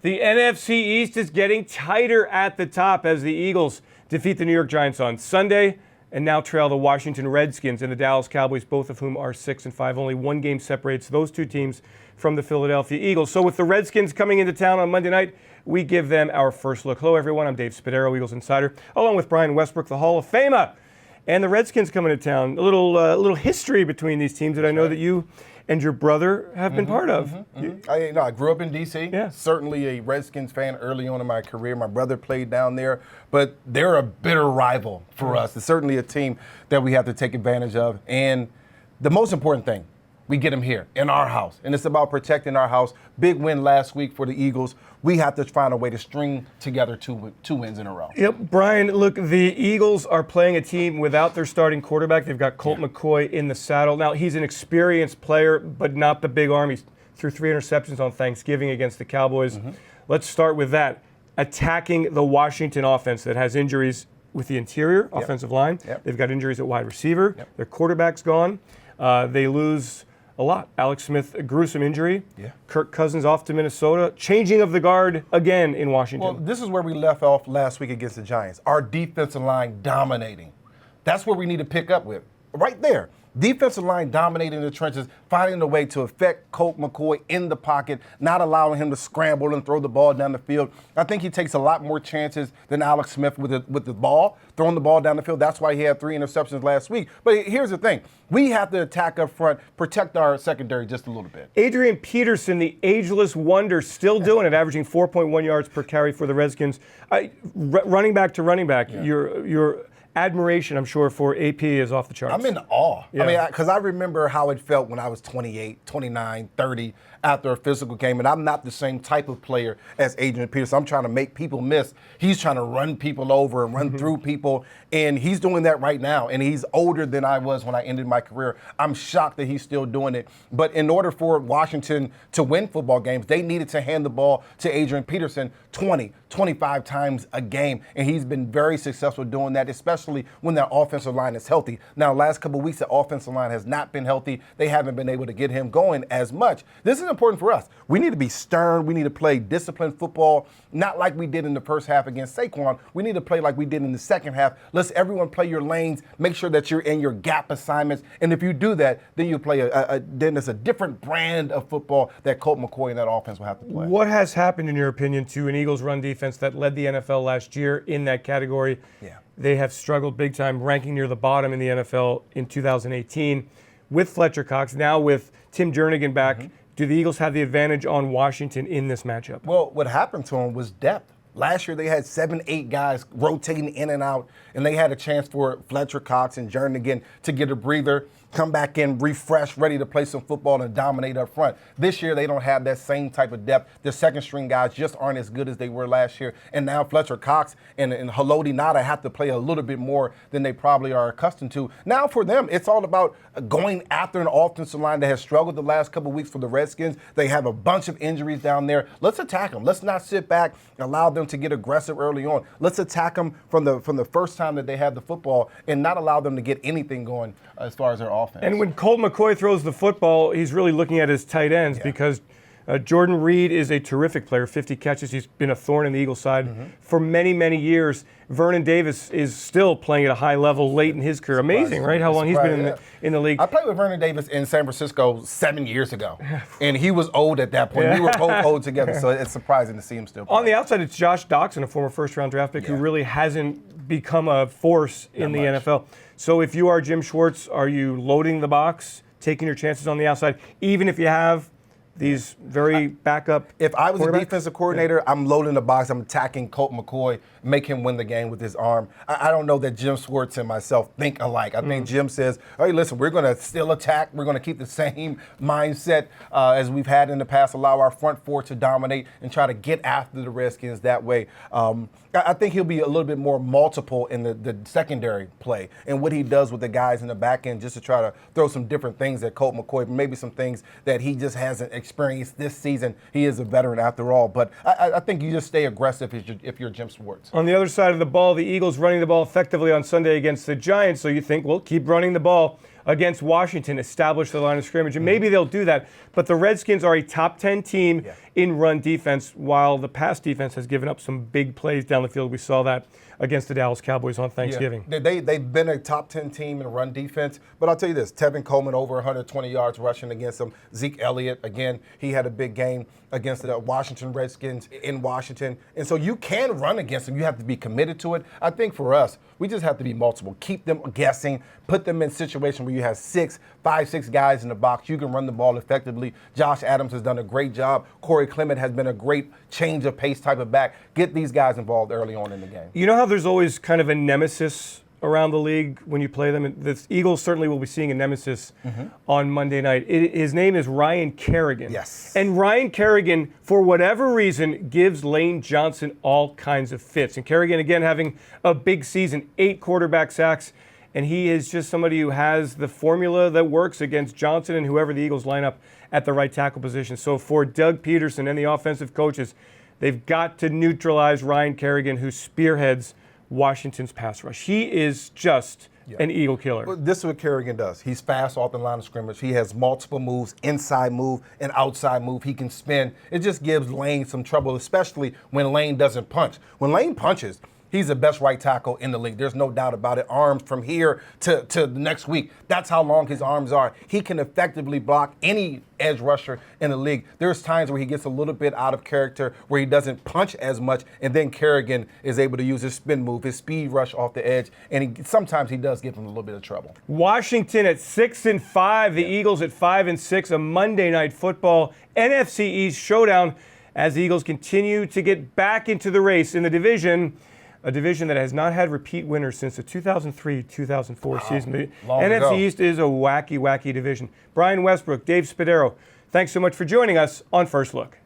The NFC East is getting tighter at the top as the Eagles defeat the New York Giants on Sunday and now trail the Washington Redskins and the Dallas Cowboys, both of whom are 6-5. Only one game separates those two teams from the Philadelphia Eagles. So with the Redskins coming into town on Monday night, we give them our first look. Hello, everyone. I'm Dave Spadaro, Eagles Insider, along with Brian Westbrook, the Hall of Famer. And the Redskins coming to town. A little history between these teams that I know that you and your brother have been part of. I grew up in D.C. Yeah. Certainly a Redskins fan early on in my career. My brother played down there, but they're a bitter rival for us. It's certainly a team that we have to take advantage of. And the most important thing, we get them here in our house, and it's about protecting our house. Big win last week for the Eagles. We have to find a way to string together two wins in a row. Yep, Brian, look, the Eagles are playing a team without their starting quarterback. They've got Colt McCoy in the saddle. Now, he's an experienced player, but not the big arm. He threw 3 interceptions on Thanksgiving against the Cowboys. Let's start with that. Attacking the Washington offense that has injuries with the interior offensive line. They've got injuries at wide receiver. Their quarterback's gone. They lose a lot. Alex Smith, a gruesome injury. Kirk Cousins off to Minnesota. Changing of the guard again in Washington. Well, this is where we left off last week against the Giants. Our defensive line dominating. That's where we need to pick up with. Right there. Defensive line dominating the trenches, finding a way to affect Colt McCoy in the pocket, not allowing him to scramble and throw the ball down the field. I think he takes a lot more chances than Alex Smith with the ball, throwing the ball down the field. That's why he had 3 interceptions last week. But here's the thing. We have to attack up front, protect our secondary just a little bit. Adrian Peterson, the ageless wonder, still doing it, averaging 4.1 yards per carry for the Redskins. Running back to running back, your admiration, I'm sure, for AP is off the charts. I'm in awe. I mean, because I remember how it felt when I was 28, 29, 30 after a physical game, and I'm not the same type of player as Adrian Peterson. I'm trying to make people miss. He's trying to run people over and run through people, and he's doing that right now, and he's older than I was when I ended my career. I'm shocked that he's still doing it. But in order for Washington to win football games, they needed to hand the ball to Adrian Peterson 20, 25 times a game, and he's been very successful doing that, especially when their offensive line is healthy. Now, last couple of weeks, the offensive line has not been healthy. They haven't been able to get him going as much. This is important for us. We need to be stern. We need to play disciplined football, not like we did in the first half against Saquon. We need to play like we did in the second half. Let's everyone play your lanes. Make sure that you're in your gap assignments. And if you do that, then you play then it's a different brand of football that Colt McCoy and that offense will have to play. What has happened, in your opinion, to an Eagles run defense that led the NFL last year in that category? They have struggled big time, ranking near the bottom in the NFL in 2018 with Fletcher Cox. Now with Tim Jernigan back, do the Eagles have the advantage on Washington in this matchup? Well, what happened to them was depth. Last year, they had 7, 8 guys rotating in and out, and they had a chance for Fletcher Cox and Jernigan to get a breather, come back in, refresh, ready to play some football and dominate up front. This year, they don't have that same type of depth. The second-string guys just aren't as good as they were last year. And now Fletcher Cox and Haloti Ngata have to play a little bit more than they probably are accustomed to. Now, for them, it's all about going after an offensive line that has struggled the last couple of weeks for the Redskins. They have a bunch of injuries down there. Let's attack them. Let's not sit back and allow them to get aggressive early on. Let's attack them from the first time that they have the football and not allow them to get anything going as far as their offense. And when Colt McCoy throws the football, he's really looking at his tight ends because Jordan Reed is a terrific player, 50 catches. He's been a thorn in the Eagles' side for many, many years. Vernon Davis is still playing at a high level late in his career. Amazing, right? How long he's been in the league. I played with Vernon Davis in San Francisco 7 years ago, and he was old at that point. We were both old together, so it's surprising to see him still play. On the outside, it's Josh Doxson, a former first-round draft pick who really hasn't become a force in the NFL. So if you are Jim Schwartz, are you loading the box, taking your chances on the outside, even if you have these very backup? If I was a defensive coordinator, I'm loading the box. I'm attacking Colt McCoy, make him win the game with his arm. I don't know that Jim Schwartz and myself think alike. I think Jim says, hey, listen, we're going to still attack. We're going to keep the same mindset as we've had in the past, allow our front four to dominate and try to get after the Redskins that way. I think he'll be a little bit more multiple in the secondary play and what he does with the guys in the back end just to try to throw some different things at Colt McCoy, maybe some things that he just hasn't experienced this season. He is a veteran after all. But I think you just stay aggressive if you're Jim Schwartz. On the other side of the ball, the Eagles running the ball effectively on Sunday against the Giants. So you think, well, keep running the ball against Washington, establish the line of scrimmage, and maybe they'll do that. But the Redskins are a top 10 team in run defense, while the pass defense has given up some big plays down the field. We saw that against the Dallas Cowboys on Thanksgiving. Yeah. They've been a top 10 team in run defense. But I'll tell you this, Tevin Coleman over 120 yards rushing against them. Zeke Elliott, again, he had a big game against the Washington Redskins in Washington. And so you can run against them. You have to be committed to it. I think for us, we just have to be multiple. Keep them guessing. Put them in situations where you have 5, 6 guys in the box. You can run the ball effectively. Josh Adams has done a great job. Corey Clement has been a great change of pace type of back. Get these guys involved early on in the game. You know how there's always kind of a nemesis around the league when you play them? The Eagles certainly will be seeing a nemesis on Monday night. His name is Ryan Kerrigan. Yes. And Ryan Kerrigan, for whatever reason, gives Lane Johnson all kinds of fits. And Kerrigan, again, having a big season, 8 quarterback sacks. And he is just somebody who has the formula that works against Johnson and whoever the Eagles line up at the right tackle position. So for Doug Peterson and the offensive coaches, they've got to neutralize Ryan Kerrigan, who spearheads Washington's pass rush. He is just an Eagle killer. Well, this is what Kerrigan does. He's fast off the line of scrimmage. He has multiple moves, inside move and outside move. He can spin. It just gives Lane some trouble, especially when Lane doesn't punch. When Lane punches, he's the best right tackle in the league. There's no doubt about it. Arms from here to the next week. That's how long his arms are. He can effectively block any edge rusher in the league. There's times where he gets a little bit out of character, where he doesn't punch as much, and then Kerrigan is able to use his spin move, his speed rush off the edge, and sometimes he does give him a little bit of trouble. Washington at 6-5, the Eagles at 5-6, a Monday Night Football NFC East showdown as the Eagles continue to get back into the race in the division. A division that has not had repeat winners since the 2003-2004 season. The NFC East is a wacky, wacky division. Brian Westbrook, Dave Spadaro, thanks so much for joining us on First Look.